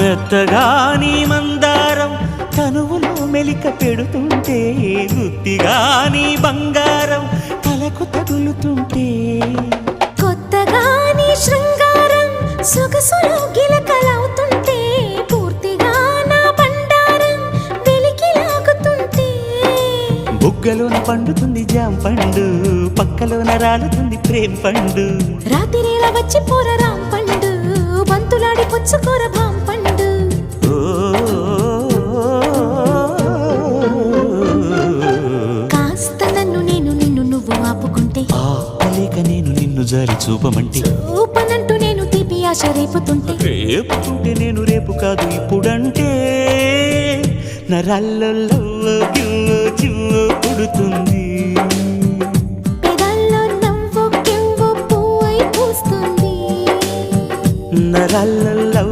మెత్తగా నీ మందారం తనువులో మెలిక పెడుతుంటే, గుత్తిగా నీ బంగారం తలకు తగులుతుంటే, కొత్తగా నీ శృంగారం సొగసులో గిలకలవుతుంటే, పూర్తిగా నా బండారం వెలికి లాగుతుంటే, బుగ్గలోన పండుతుంది జాం పండు, పక్కలోన రాలుతుంది ప్రేమ పండు. రాత్రిలా వచ్చి పోర రాం పండు, బంతులాడి పుచ్చుకోర భాం పండు. కాస్త నన్ను నేను నిన్ను నువ్వు ఆపుకుంటే, ఆపలేక నేను నిన్ను జారి చూపమంటే, చూపనంటూ నేను తీపి ఆశ రేపుతుంటే, రేపుతుంటే నేను రేపు కాదు ఇప్పుడంటే, నరాల్లో గిల్లో చివ్వు పుడుతుంది, పెదాల్లో నవ్వు కెవ్వు పువ్వై పూస్తుంది. నరాల్లో